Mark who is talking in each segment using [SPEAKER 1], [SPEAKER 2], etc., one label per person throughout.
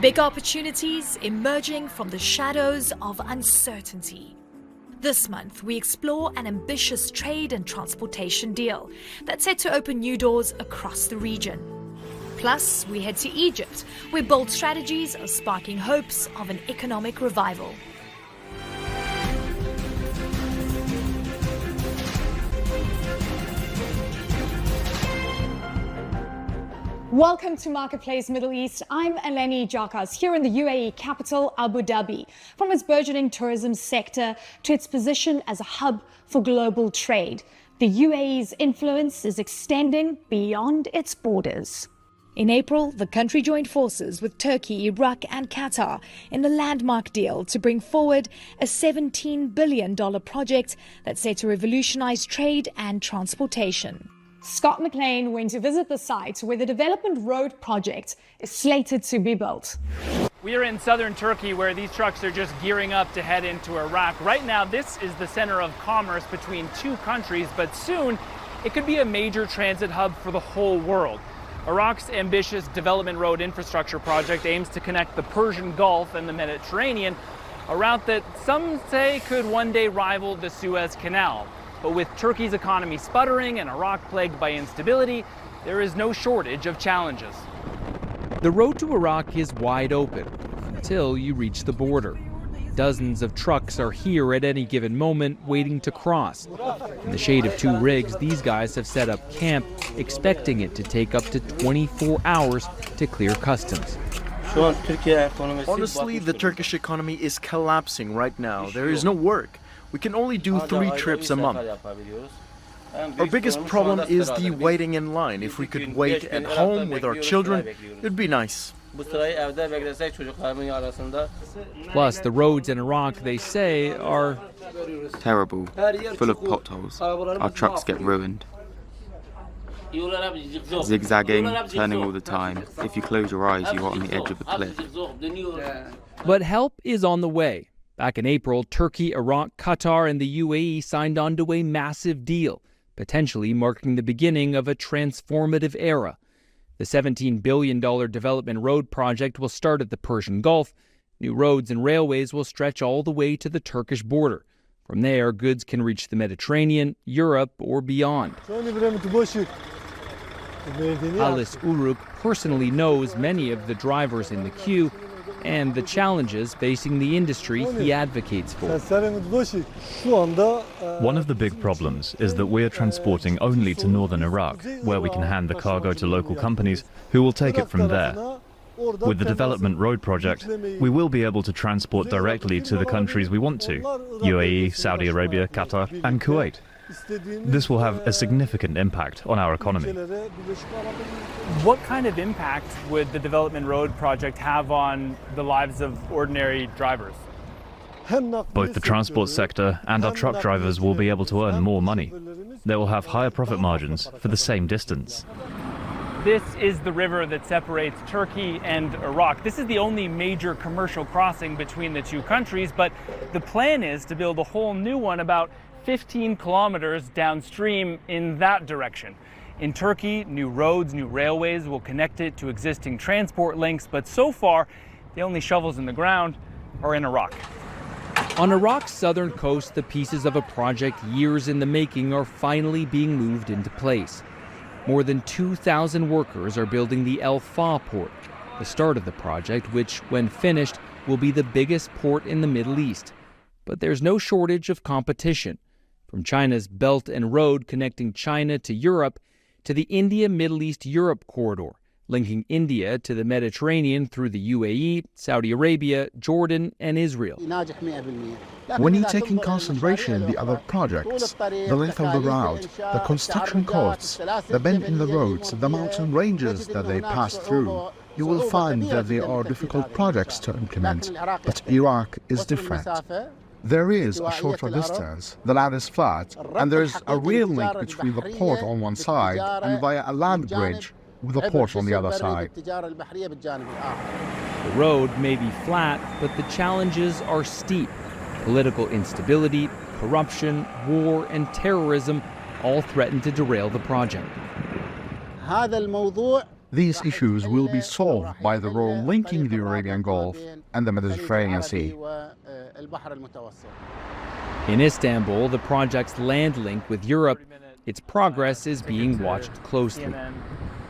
[SPEAKER 1] Big opportunities emerging from the shadows of uncertainty. This month, we explore an ambitious trade and transportation deal that's set to open new doors across the region. Plus, we head to Egypt, where bold strategies are sparking hopes of an economic revival.
[SPEAKER 2] Welcome to Marketplace Middle East. I'm Eleni Jakas here in the UAE capital, Abu Dhabi. From its burgeoning tourism sector to its position as a hub for global trade, the UAE's influence is extending beyond its borders. In April, the country joined forces with Turkey, Iraq and Qatar in a landmark deal to bring forward a $17 billion project that's set to revolutionize trade and transportation. Scott McLean went to visit the site where the Development Road project is slated to be built.
[SPEAKER 3] We are in southern Turkey where these trucks are just gearing up to head into Iraq. Right now, this is the center of commerce between two countries, but soon it could be a major transit hub for the whole world. Iraq's ambitious Development Road infrastructure project aims to connect the Persian Gulf and the Mediterranean, a route that some say could one day rival the Suez Canal. But with Turkey's economy sputtering and Iraq plagued by instability, there is no shortage of challenges.
[SPEAKER 4] The road to Iraq is wide open until you reach the border. Dozens of trucks are here at any given moment waiting to cross. In the shade of two rigs, these guys have set up camp, expecting it to take up to 24 hours to clear customs.
[SPEAKER 5] Honestly, the Turkish economy is collapsing right now. There is no work. We can only do 3 trips a month. Our biggest problem is the waiting in line. If we could wait at home with our children, it would be nice.
[SPEAKER 4] Plus, the roads in Iraq, they say, are
[SPEAKER 6] terrible, full of potholes. Our trucks get ruined. Zigzagging, turning all the time. If you close your eyes, you are on the edge of a cliff.
[SPEAKER 4] But help is on the way. Back in April, Turkey, Iraq, Qatar, and the UAE signed on to a massive deal, potentially marking the beginning of a transformative era. The $17 billion Development Road project will start at the Persian Gulf. New roads and railways will stretch all the way to the Turkish border. From there, goods can reach the Mediterranean, Europe, or beyond. Alice Uruk personally knows many of the drivers in the queue and the challenges facing the industry he advocates for.
[SPEAKER 7] One of the big problems is that we are transporting only to northern Iraq, where we can hand the cargo to local companies who will take it from there. With the Development Road project, we will be able to transport directly to the countries we want to: UAE, Saudi Arabia, Qatar, and Kuwait. This will have a significant impact on our economy.
[SPEAKER 3] What kind of impact would the Development Road project have on the lives of ordinary drivers?
[SPEAKER 7] Both the transport sector and our truck drivers will be able to earn more money. They will have higher profit margins for the same distance.
[SPEAKER 3] This is the river that separates Turkey and Iraq. This is the only major commercial crossing between the two countries, but the plan is to build a whole new one about 15 kilometers downstream in that direction. In Turkey, new roads, new railways will connect it to existing transport links, but so far, the only shovels in the ground are in Iraq.
[SPEAKER 4] On Iraq's southern coast, the pieces of a project years in the making are finally being moved into place. More than 2,000 workers are building the El Fa port, the start of the project, which, when finished, will be the biggest port in the Middle East. But there's no shortage of competition. From China's Belt and Road connecting China to Europe to the India-Middle East-Europe corridor, linking India to the Mediterranean through the UAE, Saudi Arabia, Jordan, and Israel.
[SPEAKER 8] When you take in consideration the other projects, the length of the route, the construction costs, the bend in the roads, the mountain ranges that they pass through, you will find that they are difficult projects to implement. But Iraq is different. There is a shorter distance, the land is flat, and there is a rail link between the port on one side and via a land bridge with a port on the other side.
[SPEAKER 4] The road may be flat, but the challenges are steep. Political instability, corruption, war, and terrorism all threaten to derail the project.
[SPEAKER 8] These issues will be solved by the road linking the Arabian Gulf and the Mediterranean Sea.
[SPEAKER 4] In Istanbul, the project's land link with Europe, its progress is being watched closely.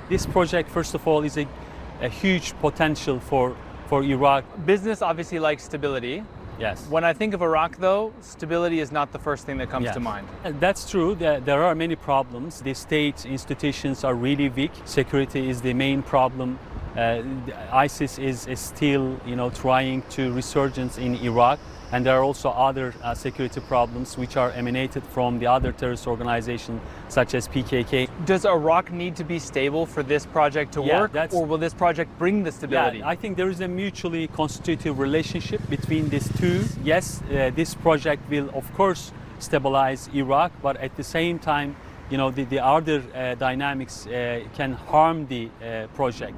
[SPEAKER 9] This project, first of all, is a huge potential for Iraq.
[SPEAKER 3] Business obviously likes stability.
[SPEAKER 9] Yes.
[SPEAKER 3] When I think of Iraq, though, stability is not the first thing that comes to mind.
[SPEAKER 9] That's true. There are many problems. The state institutions are really weak. Security is the main problem. ISIS is still, trying to resurgence in Iraq. And there are also other security problems which are emanated from the other terrorist organizations such as PKK.
[SPEAKER 3] Does Iraq need to be stable for this project to work, or will this project bring the stability?
[SPEAKER 9] Yeah, I think there is a mutually constitutive relationship between these two. Yes, this project will of course stabilize Iraq, but at the same time, the other dynamics can harm the project.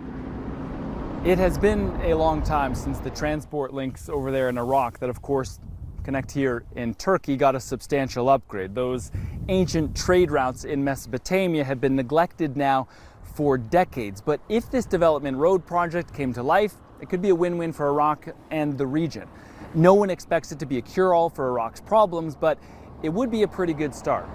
[SPEAKER 3] It has been a long time since the transport links over there in Iraq that, of course, connect here in Turkey got a substantial upgrade. Those ancient trade routes in Mesopotamia have been neglected now for decades. But if this development road project came to life, it could be a win-win for Iraq and the region. No one expects it to be a cure-all for Iraq's problems, but it would be a pretty good start.